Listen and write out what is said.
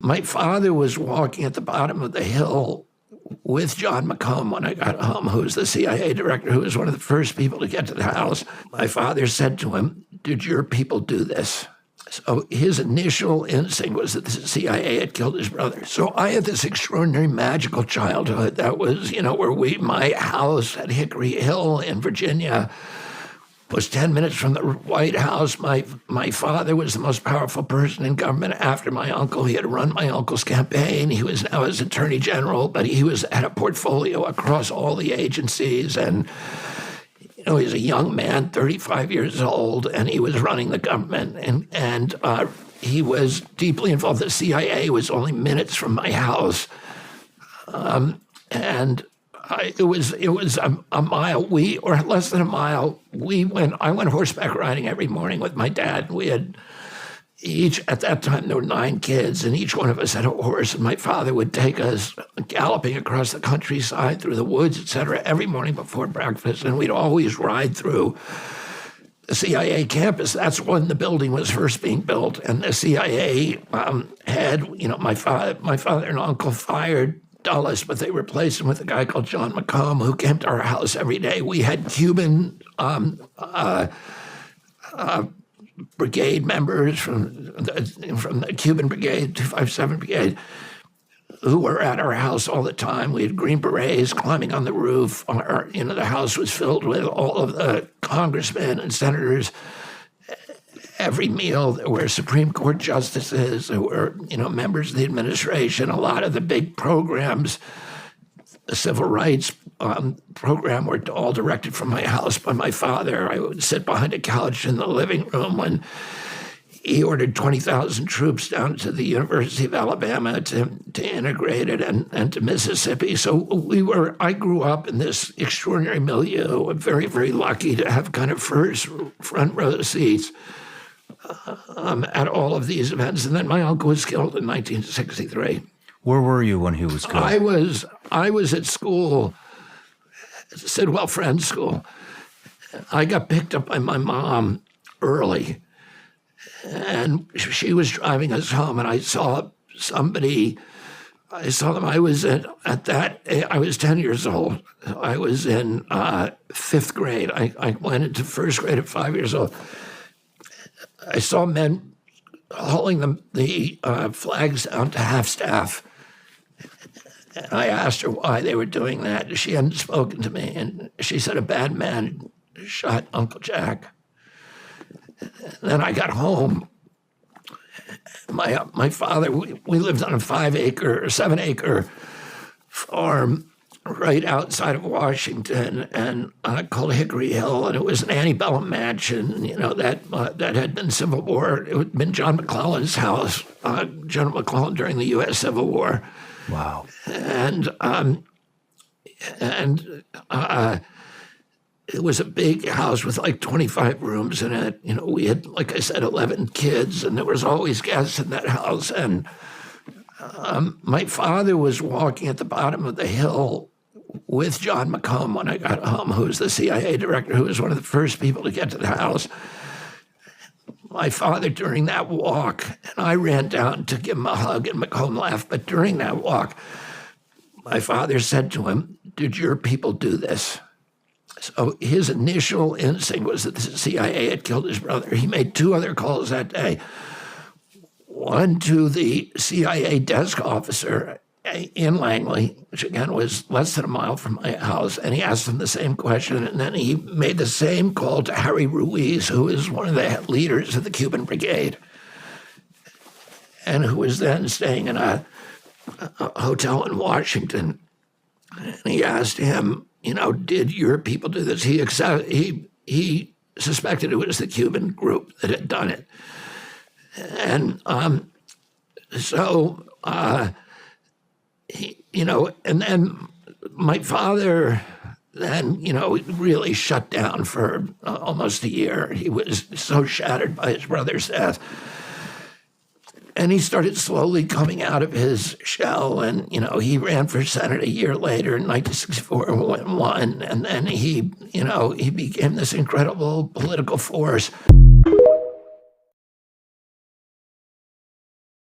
My father was walking at the bottom of the hill with John McComb when I got home, who was the CIA director, who was one of the first people to get to the house. My father said to him, "Did your people do this?" So his initial instinct was that the CIA had killed his brother. So I had this extraordinary magical childhood that was, where my house at Hickory Hill in Virginia was 10 minutes from the White House. My father was the most powerful person in government after my uncle. He had run my uncle's campaign. He was now his attorney general, but he had a portfolio across all the agencies. And, he was a young man, 35 years old, and he was running the government. And he was deeply involved. The CIA was only minutes from my house. It was a mile, or less than a mile. I went horseback riding every morning with my dad. We had at that time, there were 9 kids, and each one of us had a horse, and my father would take us galloping across the countryside through the woods, et cetera, every morning before breakfast, and we'd always ride through the CIA campus. That's when the building was first being built, and the CIA had, my father and uncle fired Dulles, but they replaced him with a guy called John McComb, who came to our house every day. We had Cuban brigade members from the Cuban Brigade, 257 Brigade, who were at our house all the time. We had Green Berets climbing on the roof. The house was filled with all of the congressmen and senators. Every meal, there were Supreme Court justices, there were, members of the administration. A lot of the big programs, the civil rights program, were all directed from my house by my father. I would sit behind a couch in the living room when he ordered 20,000 troops down to the University of Alabama to integrate it and to Mississippi. So I grew up in this extraordinary milieu. I'm very, very lucky to have kind of front row seats at all of these events. And then my uncle was killed in 1963. Where were you when he was killed? I was at school, Sidwell Friends School. I got picked up by my mom early, and she was driving us home, and I saw somebody. I saw them. I was 10 years old. I was in 5th grade. I went into 1st grade at 5 years old. I saw men hauling the flags down to half-staff. And I asked her why they were doing that. She hadn't spoken to me, and she said a bad man shot Uncle Jack. And then I got home. My father, we lived on a 7-acre farm right outside of Washington, and called Hickory Hill, and it was an antebellum mansion, that had been Civil War. It had been John McClellan's house, General McClellan during the U.S. Civil War. Wow. And it was a big house with like 25 rooms in it. We had, like I said, 11 kids, and there was always guests in that house. And my father was walking at the bottom of the hill with John McComb when I got home, who was the CIA director, who was one of the first people to get to the house. My father, during that walk, and I ran down to give him a hug, and McComb laughed, but during that walk, my father said to him, "Did your people do this?" So his initial instinct was that the CIA had killed his brother. He made 2 other calls that day. One to the CIA desk officer in Langley, which again was less than a mile from my house, and he asked him the same question. And then he made the same call to Harry Ruiz, who is one of the leaders of the Cuban Brigade, and who was then staying in a hotel in Washington. And he asked him, did your people do this? He suspected it was the Cuban group that had done it. And and then my father then, really shut down for almost a year. He was so shattered by his brother's death. And he started slowly coming out of his shell, and, he ran for Senate a year later in 1964 and won. And then he became this incredible political force.